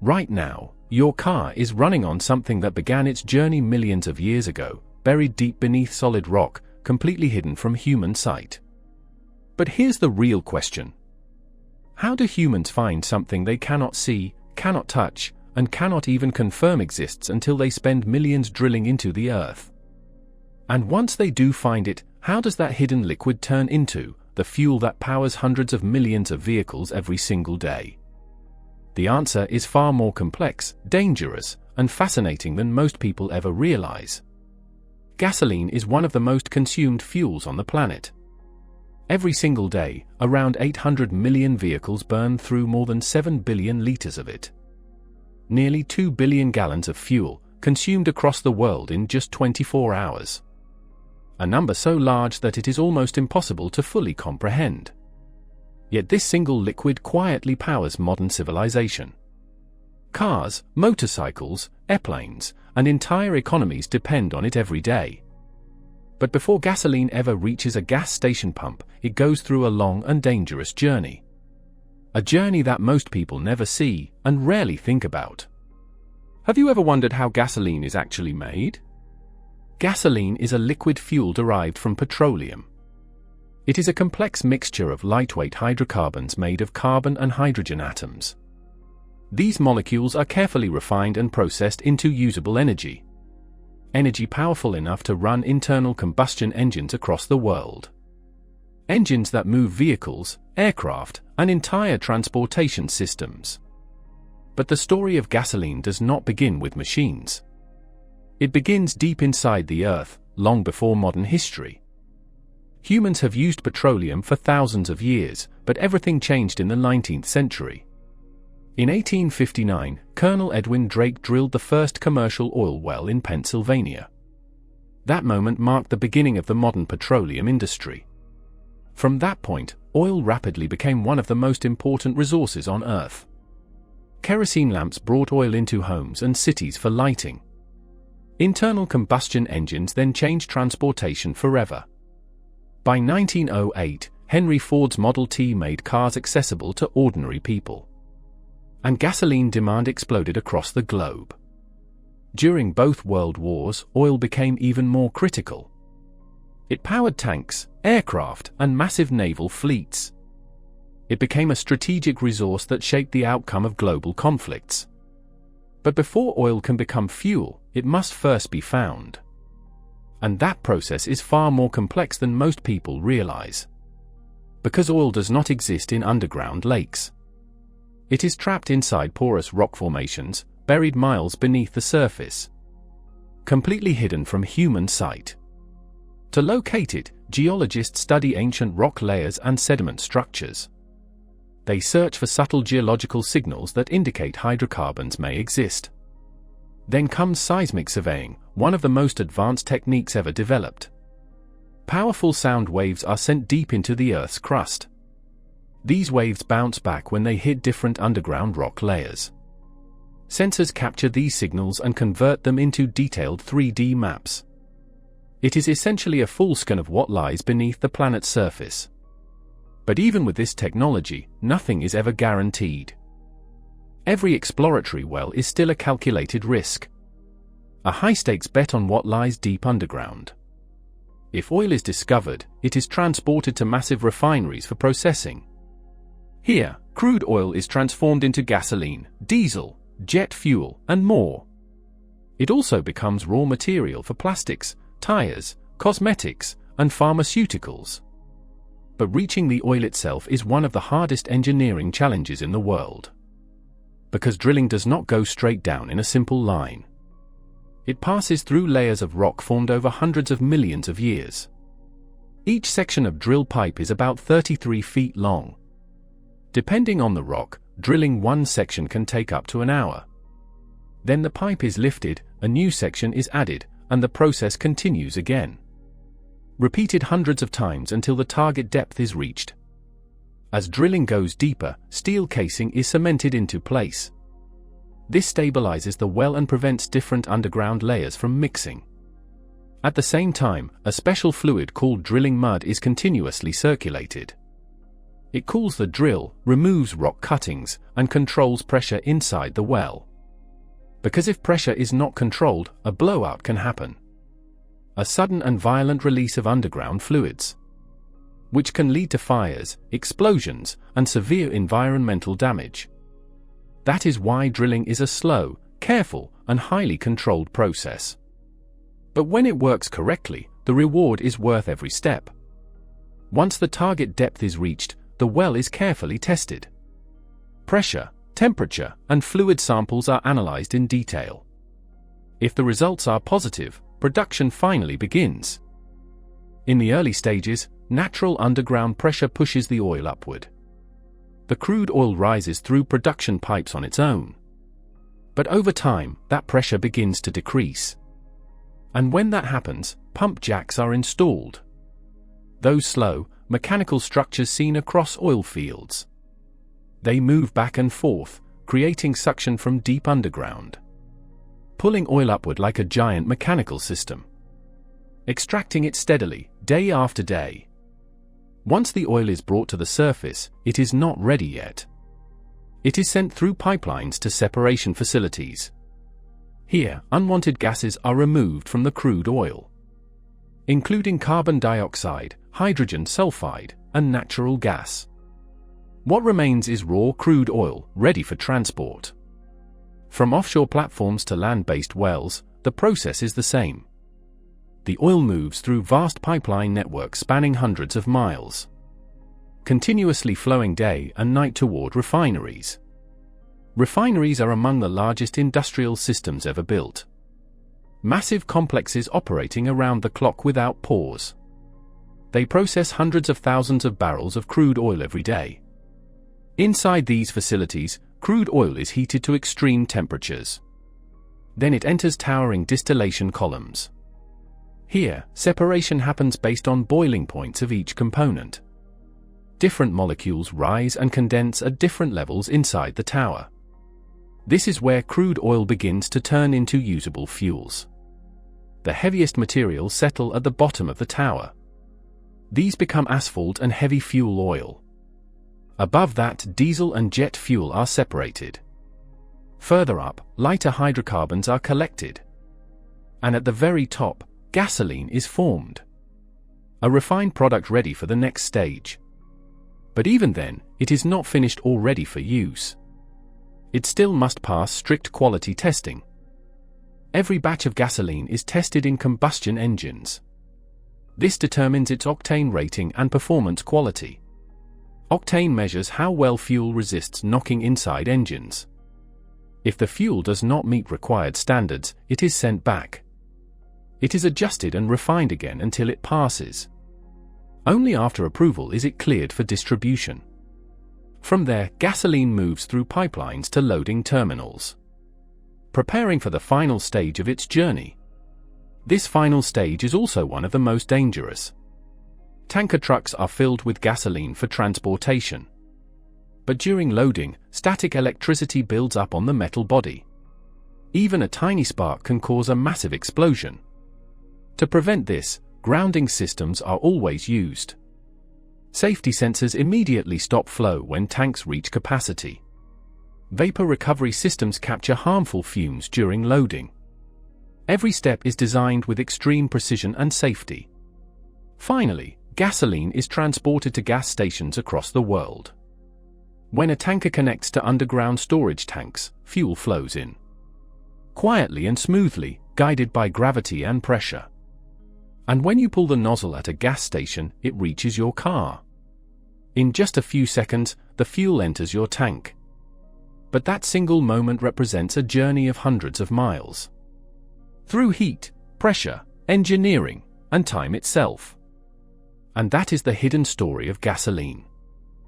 Right now, your car is running on something that began its journey millions of years ago, buried deep beneath solid rock, completely hidden from human sight. But here's the real question. How do humans find something they cannot see, cannot touch, and cannot even confirm exists until they spend millions drilling into the earth? And once they do find it, how does that hidden liquid turn into the fuel that powers hundreds of millions of vehicles every single day? The answer is far more complex, dangerous, and fascinating than most people ever realize. Gasoline is one of the most consumed fuels on the planet. Every single day, around 800 million vehicles burn through more than 7 billion liters of it. Nearly 2 billion gallons of fuel, consumed across the world in just 24 hours. A number so large that it is almost impossible to fully comprehend. Yet this single liquid quietly powers modern civilization. Cars, motorcycles, airplanes, and entire economies depend on it every day. But before gasoline ever reaches a gas station pump, it goes through a long and dangerous journey. A journey that most people never see and rarely think about. Have you ever wondered how gasoline is actually made? Gasoline is a liquid fuel derived from petroleum. It is a complex mixture of lightweight hydrocarbons made of carbon and hydrogen atoms. These molecules are carefully refined and processed into usable energy. Energy powerful enough to run internal combustion engines across the world. Engines that move vehicles, aircraft, and entire transportation systems. But the story of gasoline does not begin with machines. It begins deep inside the earth, long before modern history. Humans have used petroleum for thousands of years, but everything changed in the 19th century. In 1859, Colonel Edwin Drake drilled the first commercial oil well in Pennsylvania. That moment marked the beginning of the modern petroleum industry. From that point, oil rapidly became one of the most important resources on Earth. Kerosene lamps brought oil into homes and cities for lighting. Internal combustion engines then changed transportation forever. By 1908, Henry Ford's Model T made cars accessible to ordinary people. And gasoline demand exploded across the globe. During both world wars, oil became even more critical. It powered tanks, aircraft, and massive naval fleets. It became a strategic resource that shaped the outcome of global conflicts. But before oil can become fuel, it must first be found. And that process is far more complex than most people realize. Because oil does not exist in underground lakes. It is trapped inside porous rock formations, buried miles beneath the surface. Completely hidden from human sight. To locate it, geologists study ancient rock layers and sediment structures. They search for subtle geological signals that indicate hydrocarbons may exist. Then comes seismic surveying, one of the most advanced techniques ever developed. Powerful sound waves are sent deep into the Earth's crust. These waves bounce back when they hit different underground rock layers. Sensors capture these signals and convert them into detailed 3D maps. It is essentially a full scan of what lies beneath the planet's surface. But even with this technology, nothing is ever guaranteed. Every exploratory well is still a calculated risk. A high-stakes bet on what lies deep underground. If oil is discovered, it is transported to massive refineries for processing. Here, crude oil is transformed into gasoline, diesel, jet fuel, and more. It also becomes raw material for plastics, tires, cosmetics, and pharmaceuticals. But reaching the oil itself is one of the hardest engineering challenges in the world. Because drilling does not go straight down in a simple line. It passes through layers of rock formed over hundreds of millions of years. Each section of drill pipe is about 33 feet long. Depending on the rock, drilling one section can take up to an hour. Then the pipe is lifted, a new section is added, and the process continues again. Repeated hundreds of times until the target depth is reached. As drilling goes deeper, steel casing is cemented into place. This stabilizes the well and prevents different underground layers from mixing. At the same time, a special fluid called drilling mud is continuously circulated. It cools the drill, removes rock cuttings, and controls pressure inside the well. Because if pressure is not controlled, a blowout can happen. A sudden and violent release of underground fluids, which can lead to fires, explosions, and severe environmental damage. That is why drilling is a slow, careful, and highly controlled process. But when it works correctly, the reward is worth every step. Once the target depth is reached, the well is carefully tested. Pressure, temperature, and fluid samples are analyzed in detail. If the results are positive, production finally begins. In the early stages, natural underground pressure pushes the oil upward. The crude oil rises through production pipes on its own. But over time, that pressure begins to decrease. And when that happens, pump jacks are installed. Those slow, mechanical structures seen across oil fields. They move back and forth, creating suction from deep underground, pulling oil upward like a giant mechanical system, extracting it steadily, day after day. Once the oil is brought to the surface, it is not ready yet. It is sent through pipelines to separation facilities. Here, unwanted gases are removed from the crude oil, including carbon dioxide, hydrogen sulfide, and natural gas. What remains is raw crude oil, ready for transport. From offshore platforms to land-based wells, the process is the same. The oil moves through vast pipeline networks spanning hundreds of miles, continuously flowing day and night toward refineries. Refineries are among the largest industrial systems ever built. Massive complexes operating around the clock without pause. They process hundreds of thousands of barrels of crude oil every day. Inside these facilities, crude oil is heated to extreme temperatures. Then it enters towering distillation columns. Here, separation happens based on boiling points of each component. Different molecules rise and condense at different levels inside the tower. This is where crude oil begins to turn into usable fuels. The heaviest materials settle at the bottom of the tower. These become asphalt and heavy fuel oil. Above that, diesel and jet fuel are separated. Further up, lighter hydrocarbons are collected. And at the very top, gasoline is formed. A refined product ready for the next stage. But even then, it is not finished or ready for use. It still must pass strict quality testing. Every batch of gasoline is tested in combustion engines. This determines its octane rating and performance quality. Octane measures how well fuel resists knocking inside engines. If the fuel does not meet required standards, it is sent back. It is adjusted and refined again until it passes. Only after approval is it cleared for distribution. From there, gasoline moves through pipelines to loading terminals, preparing for the final stage of its journey. This final stage is also one of the most dangerous. Tanker trucks are filled with gasoline for transportation. But during loading, static electricity builds up on the metal body. Even a tiny spark can cause a massive explosion. To prevent this, grounding systems are always used. Safety sensors immediately stop flow when tanks reach capacity. Vapor recovery systems capture harmful fumes during loading. Every step is designed with extreme precision and safety. Finally, gasoline is transported to gas stations across the world. When a tanker connects to underground storage tanks, fuel flows in quietly and smoothly, guided by gravity and pressure. And when you pull the nozzle at a gas station, it reaches your car. In just a few seconds, the fuel enters your tank. But that single moment represents a journey of hundreds of miles. Through heat, pressure, engineering, and time itself. And that is the hidden story of gasoline.